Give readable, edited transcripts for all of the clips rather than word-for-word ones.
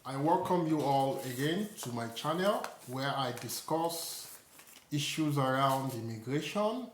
I welcome you all again to my channel where I discuss issues around immigration,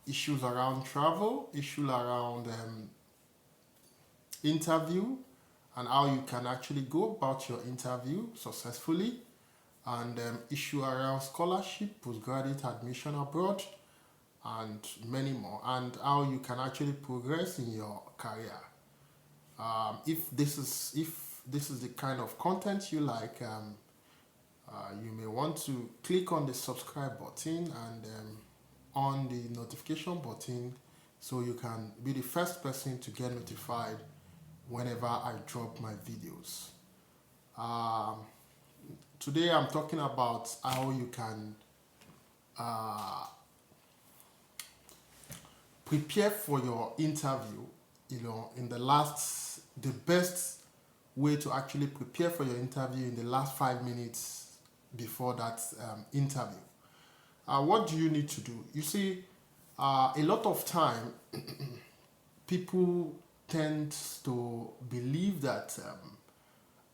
issues around travel, issues around interview and how you can actually go about your interview successfully, and issue around scholarship, postgraduate admission abroad, and many more, and how you can actually progress in your career. If this is the kind of content you like, you may want to click on the subscribe button and on the notification button so you can be the first person to get notified whenever I drop my videos. Um, Today I'm talking about how you can uh, prepare for your interview. The best way to actually prepare for your interview in the last 5 minutes before that interview. What do you need to do? You see, a lot of time people tend to believe that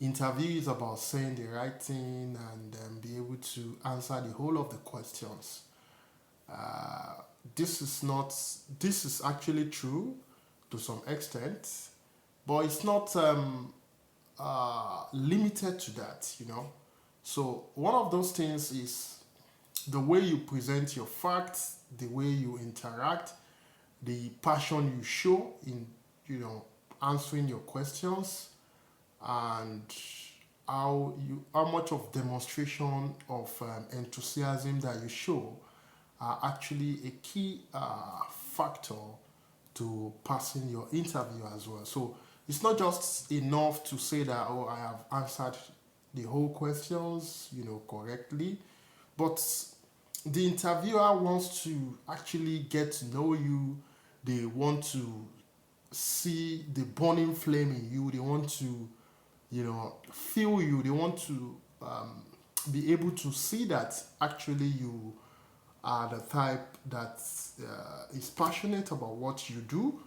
interview is about saying the right thing and be able to answer the whole of the questions. Uh, this is actually true to some extent, but it's not limited to that. So one of those things is the way you present your facts, the way you interact, the passion you show in answering your questions, and how much of demonstration of enthusiasm that you show are actually a key factor to passing your interview as well. So it's not just enough to say that, oh, I have answered the whole questions correctly, but the interviewer wants to actually get to know you. They want to see the burning flame in you. They want to feel you. They want to be able to see that actually you are the type that is passionate about what you do,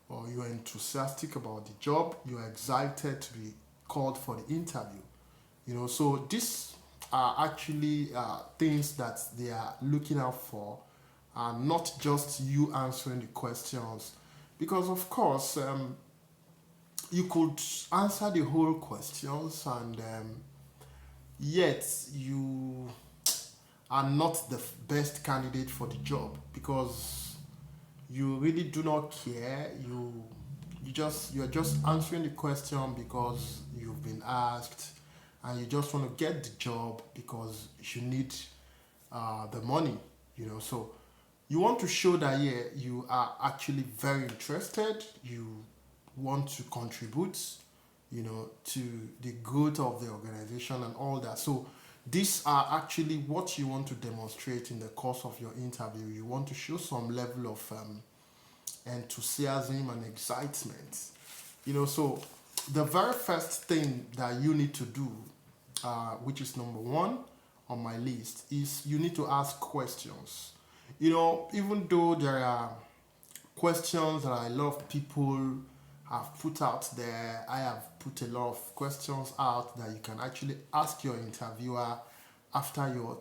or you're enthusiastic about the job, you're excited to be called for the interview. So these are actually things that they are looking out for, and not just you answering the questions. Because of course, you could answer the whole questions, and yet you are not the best candidate for the job because you really do not care. You're just answering the question because you've been asked, and you just want to get the job because you need the money. So you want to show that, yeah, you are actually very interested. You want to contribute, to the growth of the organization and all that. So these are actually what you want to demonstrate in the course of your interview. You want to show some level of enthusiasm and excitement. So the very first thing that you need to do, which is number one on my list, is you need to ask questions. Even though there are questions that a lot of people have put out there, I have put a lot of questions out that you can actually ask your interviewer after your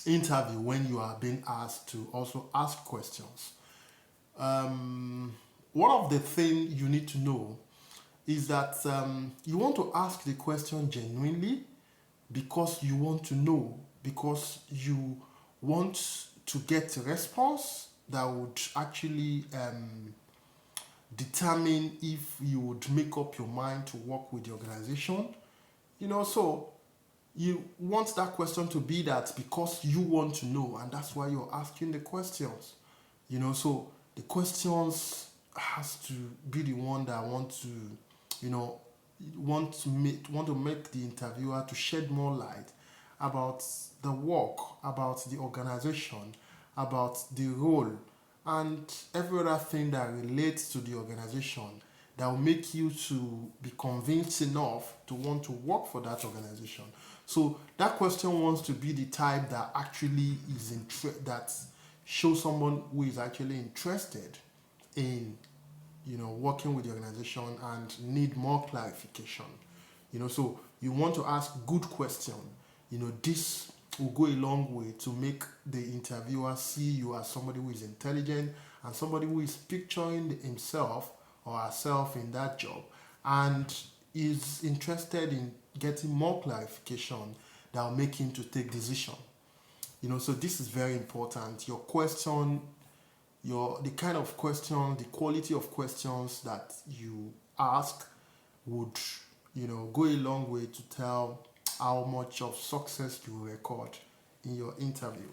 interview, when you are being asked to also ask questions. One of the things you need to know is that you want to ask the question genuinely, because you want to know, because you want to get a response that would actually determine if you would make up your mind to work with the organization. So you want that question to be that because you want to know, and that's why you're asking the questions. So the questions has to be the one that you know want to make the interviewer to shed more light about the work, about the organization, about the role, and every other thing that relates to the organization that will make you to be convinced enough to want to work for that organization. So that question wants to be the type that actually that shows someone who is actually interested in working with the organization and need more clarification. So you want to ask good question. This will go a long way to make the interviewer see you as somebody who is intelligent and somebody who is picturing himself or herself in that job and is interested in getting more clarification that will make him to take decision. So this is very important. Your question, the kind of question, the quality of questions that you ask would go a long way to tell how much of success you record in your interview.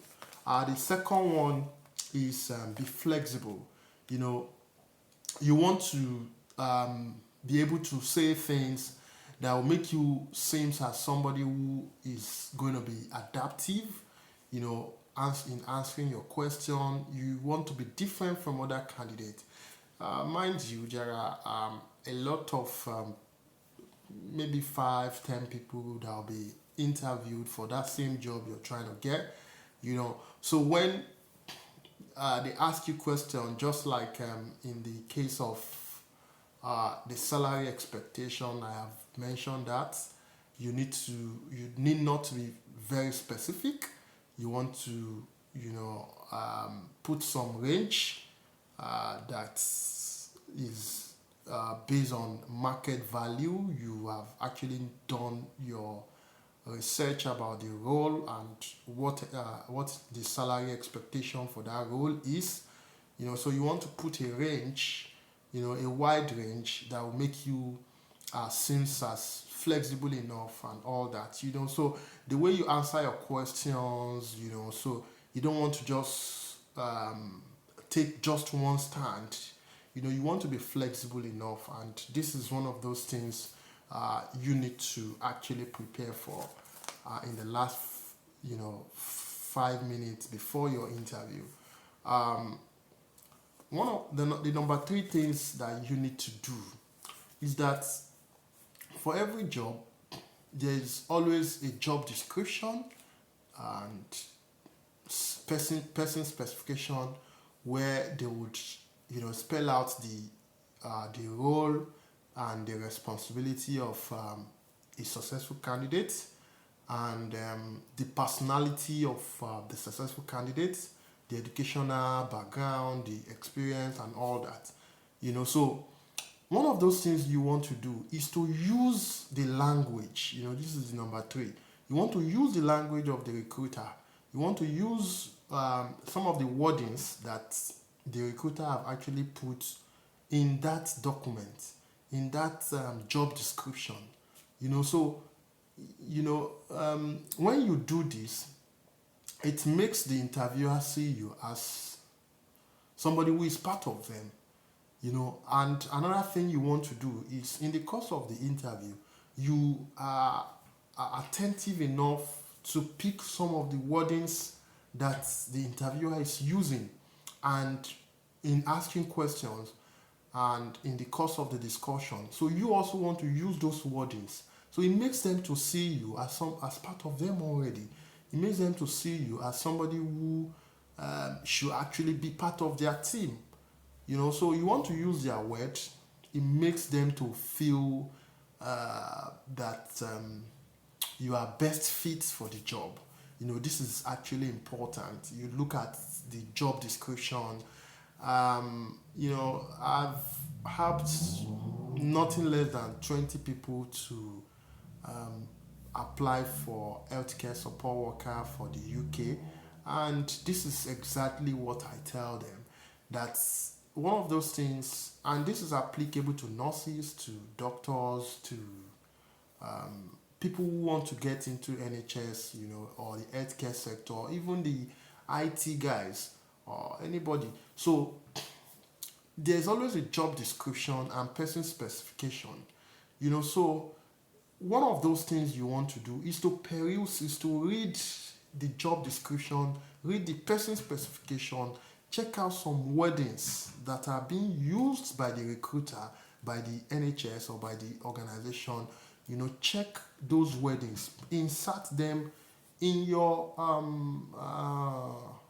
The second one is be flexible. You want to be able to say things that will make you seem as somebody who is going to be adaptive. In answering your question, you want to be different from other candidates. Mind you, there are a lot of maybe 5, 10 people that will be interviewed for that same job you're trying to get. So when they ask you question, just like in the case of the salary expectation, I have mentioned that you need not to be very specific. You want to put some range that is based on market value. You have actually done your research about the role and what the salary expectation for that role is. So you want to put a range, a wide range that will make you seem as flexible enough and all that. So the way you answer your questions, so you don't want to just take just one stand. You want to be flexible enough, and this is one of those things you need to actually prepare for in the last 5 minutes before your interview. One of the number 3 things that you need to do is that for every job there is always a job description and person specification where they would spell out the role and the responsibility of a successful candidate and the personality of the successful candidate, the educational background, the experience and all that. So one of those things you want to do is to use the language. This is number 3. You want to use the language of the recruiter. You want to use some of the wordings that the recruiter have actually put in that document, in that job description. So when you do this, it makes the interviewer see you as somebody who is part of them. And another thing you want to do is in the course of the interview, you are attentive enough to pick some of the wordings that the interviewer is using, and in asking questions and in the course of the discussion. So you also want to use those wordings. So it makes them to see you as part of them already. It makes them to see you as somebody who should actually be part of their team. So you want to use their words. It makes them to feel that you are best fit for the job. This is actually important. You look at the job description. I've helped nothing less than 20 people to apply for healthcare support worker for the UK, and this is exactly what I tell them. That's one of those things, and this is applicable to nurses, to doctors, to people who want to get into NHS, or the healthcare sector, even the IT guys or anybody. So there's always a job description and person specification. So one of those things you want to do is to peruse, is to read the job description, read the person specification, check out some wordings that are being used by the recruiter, by the NHS or by the organization. Check those wordings, insert them in your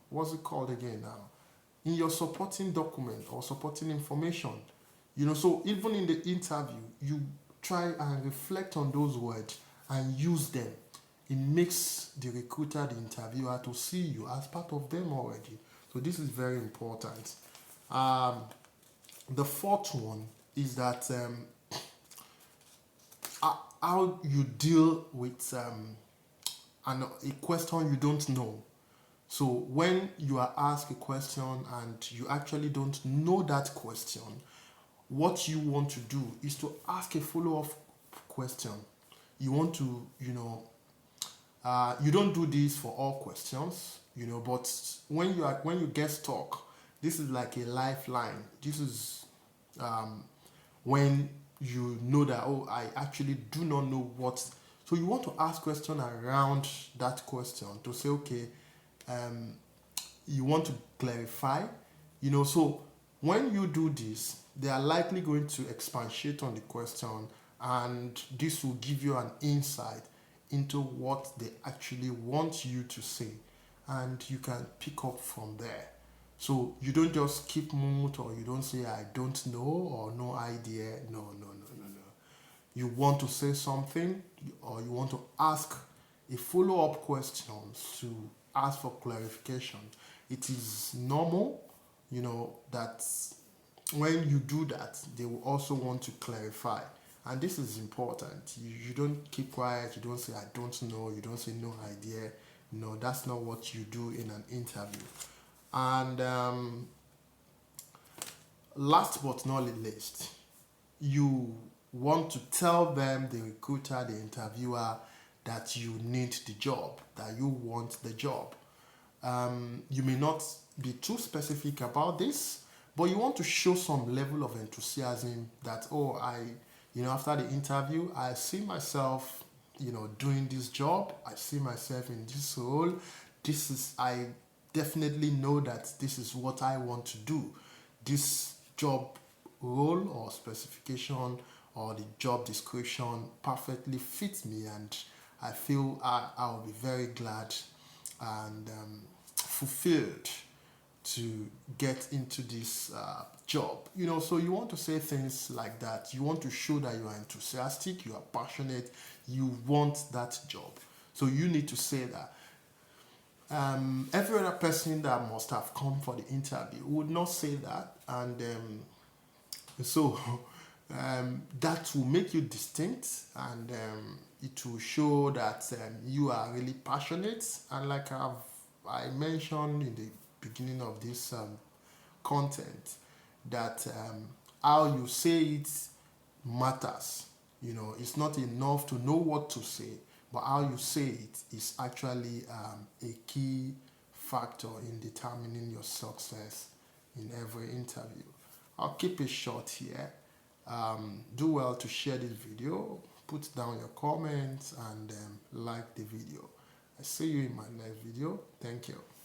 what's it called again now? In your supporting document or supporting information. So even in the interview, you try and reflect on those words and use them. It makes the recruiter, the interviewer, to see you as part of them already. So this is very important. The fourth one is that how you deal with a question you don't know. So when you are asked a question and you actually don't know that question, what you want to do is to ask a follow-up question. You want to, you don't do this for all questions, but when you get stuck, this is like a lifeline. This is when you know that, oh, I actually do not know what. So you want to ask question around that question to say, okay, you want to clarify, so when you do this, they are likely going to expatiate on the question, and this will give you an insight into what they actually want you to say, and you can pick up from there. So you don't just keep mute, or you don't say I don't know or no idea. No. You want to say something, or you want to ask a follow-up question to ask for clarification. It is normal, that when you do that, they will also want to clarify. And this is important. You don't keep quiet, you don't say I don't know, you don't say no idea. No, that's not what you do in an interview. And last but not least, you want to tell them, the recruiter, the interviewer, that you need the job, that you want the job. You may not be too specific about this, but you want to show some level of enthusiasm that, oh, after the interview, I see myself, doing this job. I see myself in this role. I definitely know that this is what I want to do. This job role or specification or the job description perfectly fits me, and I feel I'll be very glad and fulfilled to get into this job. So you want to say things like that. You want to show that you are enthusiastic, you are passionate, you want that job. So you need to say that. Every other person that must have come for the interview would not say that, and so that will make you distinct, and it will show that you are really passionate. And like I mentioned in the beginning of this content, that how you say it matters. It's not enough to know what to say, but how you say it is actually a key factor in determining your success in every interview. I'll keep it short here. Do well to share this video, put down your comments, and like the video. I see you in my next video. Thank you.